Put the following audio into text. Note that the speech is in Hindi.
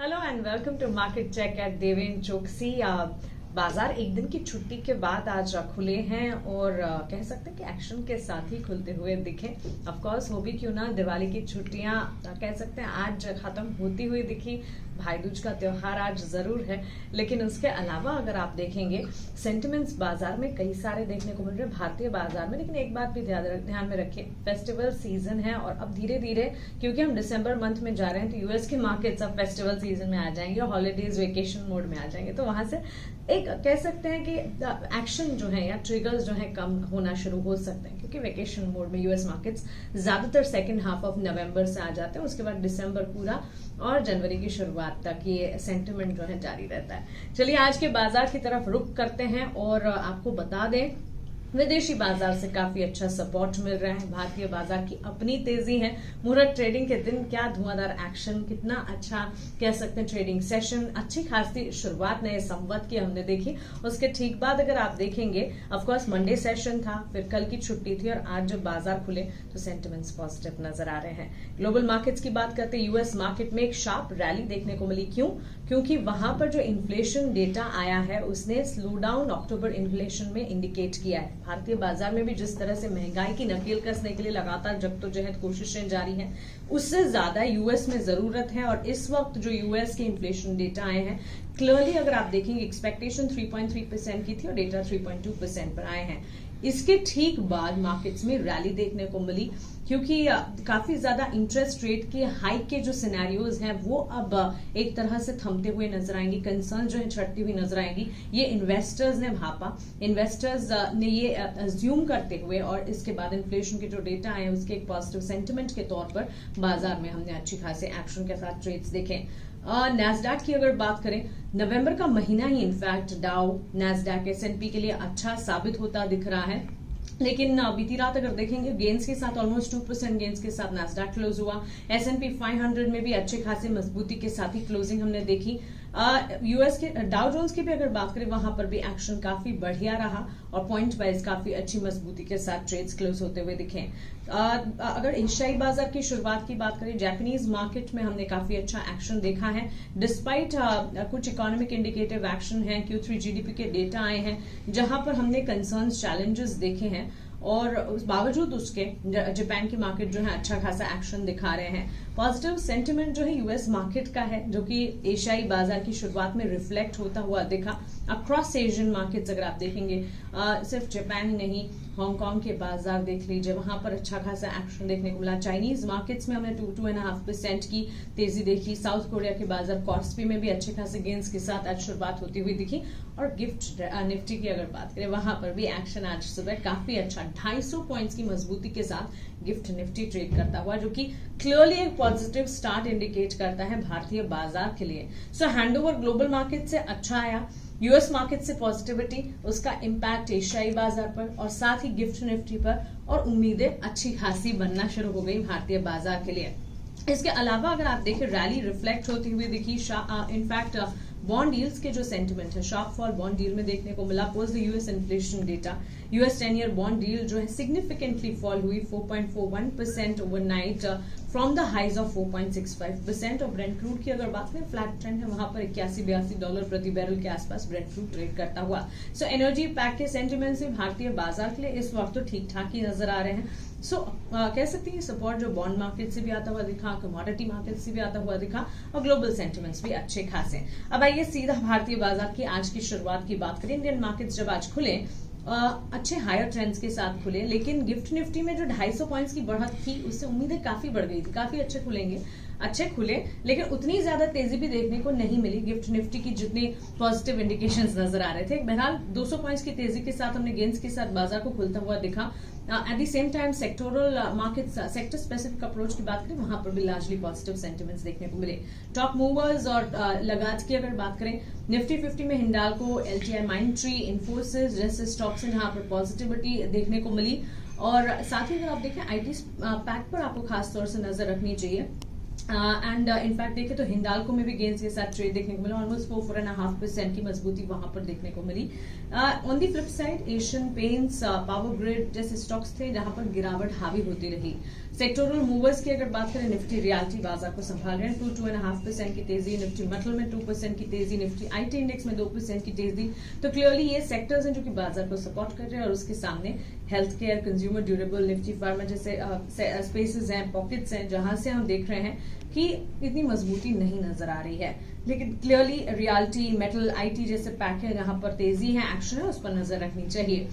Hello and welcome to market check at Deven Chokshi. बाजार एक दिन की छुट्टी के बाद आज खुले हैं और कह सकते हैं कि एक्शन के साथ ही खुलते हुए दिखे। ऑफ कोर्स हो भी क्यों ना, दिवाली की छुट्टियां कह सकते हैं आज खत्म होती हुई दिखी। भाई दूज का त्योहार आज जरूर है, लेकिन उसके अलावा अगर आप देखेंगे सेंटिमेंट्स बाजार में कई सारे देखने को मिल रहे हैं भारतीय बाजार में। लेकिन एक बात भी ध्यान में रखिए, फेस्टिवल सीजन है और अब धीरे धीरे क्योंकि हम दिसंबर मंथ में जा रहे हैं तो यूएस के मार्केट्स अब फेस्टिवल सीजन में आ जाएंगे, हॉलीडेज वेकेशन मोड में आ जाएंगे। तो वहां से एक कह सकते हैं कि एक्शन जो है या ट्रिगर्स जो है कम होना शुरू हो सकते हैं, क्योंकि वेकेशन मोड में यूएस मार्केट्स ज्यादातर सेकंड हाफ ऑफ नवंबर से आ जाते हैं। उसके बाद दिसंबर पूरा और जनवरी की शुरुआत तक ये सेंटिमेंट जो है जारी रहता है। चलिए आज के बाजार की तरफ रुख करते हैं और आपको बता दें विदेशी बाजार से काफी अच्छा सपोर्ट मिल रहा है। भारतीय बाजार की अपनी तेजी है। मुहूर्त ट्रेडिंग के दिन क्या धुआंधार एक्शन, कितना अच्छा कह सकते हैं ट्रेडिंग सेशन, अच्छी खासी शुरुआत नए संवत की हमने देखी। उसके ठीक बाद अगर आप देखेंगे ऑफकोर्स मंडे सेशन था, फिर कल की छुट्टी थी और आज जब बाजार खुले तो सेंटिमेंट्स पॉजिटिव नजर आ रहे हैं। ग्लोबल मार्केट्स की बात करते हैं, यूएस मार्केट में एक शार्प रैली देखने को मिली। क्योंकि वहां पर जो इन्फ्लेशन डेटा आया है उसने स्लो डाउन अक्टूबर इन्फ्लेशन में इंडिकेट किया है। भारतीय बाजार में भी जिस तरह से महंगाई की नकेल कसने के लिए लगातार जद्दोजहद कोशिशें जारी हैं, उससे ज्यादा यूएस में जरूरत है। और इस वक्त जो यूएस के इन्फ्लेशन डेटा आए हैं, क्लियरली अगर आप देखेंगे एक्सपेक्टेशन 3.3% की थी और डेटा 3.2% पर आए हैं। इसके ठीक बाद मार्केट्स में रैली देखने को मिली, क्योंकि काफी ज्यादा इंटरेस्ट रेट के हाइक के जो सिनेरियोज हैं वो अब एक तरह से थमते हुए नजर आएंगी, कंसर्न जो है छटती हुई नजर आएंगी। ये इन्वेस्टर्स ने भापा, इन्वेस्टर्स ने ये अज्यूम करते हुए और इसके बाद इन्फ्लेशन के जो डेटा आए उसके एक पॉजिटिव सेंटिमेंट के तौर पर बाजार में हमने अच्छी खासी एक्शन के साथ ट्रेड्स देखे। नैस्डैक की अगर बात करें, नवंबर का महीना ही इनफैक्ट डाउ, नैस्डैक, एसएनपी के लिए अच्छा साबित होता दिख रहा है। लेकिन बीती रात अगर देखेंगे गेंस के साथ ऑलमोस्ट 2% गेंस के साथ नैस्डैक क्लोज हुआ। एसएनपी 500 में भी अच्छे खासे मजबूती के साथ ही क्लोजिंग हमने देखी। यूएस के डाउ जोन्स की भी अगर बात करें वहां पर भी एक्शन काफी बढ़िया रहा और पॉइंट वाइज काफी अच्छी मजबूती के साथ ट्रेड्स क्लोज होते हुए दिखे। अगर एशियाई बाजार की शुरुआत की बात करें, जापानीज मार्केट में हमने काफी अच्छा एक्शन देखा है डिस्पाइट कुछ इकोनॉमिक इंडिकेटिव एक्शन है। Q3 जीडीपी के डेटा आए हैं जहां पर हमने कंसर्न्स, चैलेंजेस देखे हैं और उस बावजूद उसके जापान की मार्केट जो है अच्छा खासा एक्शन दिखा रहे हैं। पॉजिटिव सेंटिमेंट जो है यूएस मार्केट का है, जो कि एशियाई बाजार की शुरुआत में रिफ्लेक्ट होता हुआ दिखा। अक्रॉस एशियन मार्केट्स अगर आप देखेंगे, सिर्फ जापान ही नहीं, हांगकांग के बाजार देख लीजिए, वहां पर अच्छा खासा एक्शन देखने को मिला। चाइनीज मार्केट्स में हमने 2.5% की तेजी देखी। साउथ कोरिया के बाजार कॉस्पी में भी अच्छे खासे गेंस के साथ आज शुरुआत होती हुई दिखी। और गिफ्ट निफ्टी की अगर बात करें, वहां पर भी एक्शन आज सुबह काफी अच्छा 250 पॉइंट्स की मजबूती के साथ गिफ्ट निफ्टी ट्रेड करता हुआ, जो कि क्लियरली एक पॉजिटिव स्टार्ट इंडिकेट करता है भारतीय बाजार के लिए। सो हैंडओवर ग्लोबल मार्केट से अच्छा आया, यूएस मार्केट से पॉजिटिविटी, उसका इम्पैक्ट एशियाई बाजार पर और साथ ही गिफ्ट निफ्टी पर, और उम्मीदें अच्छी खासी बनना शुरू हो गई भारतीय बाजार के लिए। इसके अलावा अगर आप देखें, रैली रिफ्लेक्ट होती हुई दिखी। इनफैक्ट बॉन्ड डील्स के जो सेंटिमेंट है, शार्प फॉल बॉन्ड डील में देखने को मिला। Post the US inflation data, US 10 year bond डील जो है सिग्निफिकेंटली फॉल हुई 4.41% overnight from the highs of 4.65%। और ब्रेंट क्रूड की अगर बात करें, फ्लैट ट्रेंड है, वहां पर $81-82 प्रति बैरल के आसपास ब्रेंट क्रूड ट्रेड करता हुआ। सो एनर्जी पैक के सेंटिमेंट से भारतीय बाजार के लिए इस वक्त तो ठीक ठाक ही नजर आ रहे हैं। सो कह सकते हैं सपोर्ट जो बॉन्ड मार्केट से भी आता हुआ दिखा, कमोडिटी मार्केट से भी आता हुआ दिखा और ग्लोबल सेंटिमेंट्स भी अच्छे खासे। अब आइए सीधा भारतीय बाजार की आज की शुरुआत की बात करें। इंडियन मार्केट्स जब आज खुले अच्छे हायर ट्रेंड्स के साथ खुले, लेकिन गिफ्ट निफ्टी में जो 250 पॉइंट्स की बढ़त थी उससे उम्मीदें काफी बढ़ गई थी, काफी अच्छे खुले, लेकिन उतनी ज्यादा तेजी भी देखने को नहीं मिली गिफ्ट निफ्टी की जितनी पॉजिटिव इंडिकेशंस नजर आ रहे थे। बहरहाल 200 पॉइंट्स की तेजी के साथ हमने गेंस के साथ बाजार को खुलता हुआ दिखा। At the same time sectoral market, sector specific approach की बात करें, वहां पर भी लार्जली पॉजिटिव सेंटिमेंट्स देखने को मिले। टॉप मूवर्स और लगातार की अगर बात करें, निफ्टी 50 में हिंडाल्को, एलटीआई, माइंडट्री, इन्फोसिस जैसे स्टॉक्स हैं जहां पर पॉजिटिविटी देखने को मिली। और साथ ही अगर आप देखें आईटी पैक पर आपको खास तौर से नजर रखनी चाहिए। एंड इनफैक्ट देखें तो हिंडाल्को में भी गेंस के साथ ट्रेड देखने को मिला, ऑलमोस्ट 4.5% की मजबूती वहां पर देखने को मिली। On the flip side Asian Paints, power grid जैसे स्टॉक्स थे जहां पर गिरावट हावी होती रही। सेक्टोरल मूवर्स की अगर बात करें, निफ्टी रियल्टी बाजार को संभाल रहे हैं, 2.5% की तेजी, निफ्टी मेटल में 2% की तेजी, निफ्टी आईटी इंडेक्स में 2% की तेजी। तो क्लियरली ये सेक्टर्स हैं जो कि बाजार को सपोर्ट कर रहे हैं, और उसके सामने health care, consumer durable, Nifty pharma जैसे स्पेसेस हैं, पॉकेट्स हैं, जहां से हम देख रहे हैं कि इतनी मजबूती नहीं नजर आ रही है। लेकिन क्लियरली रियल्टी, मेटल, आईटी जैसे पैक है जहां पर तेजी है, एक्शन है, उस पर नजर रखनी चाहिए।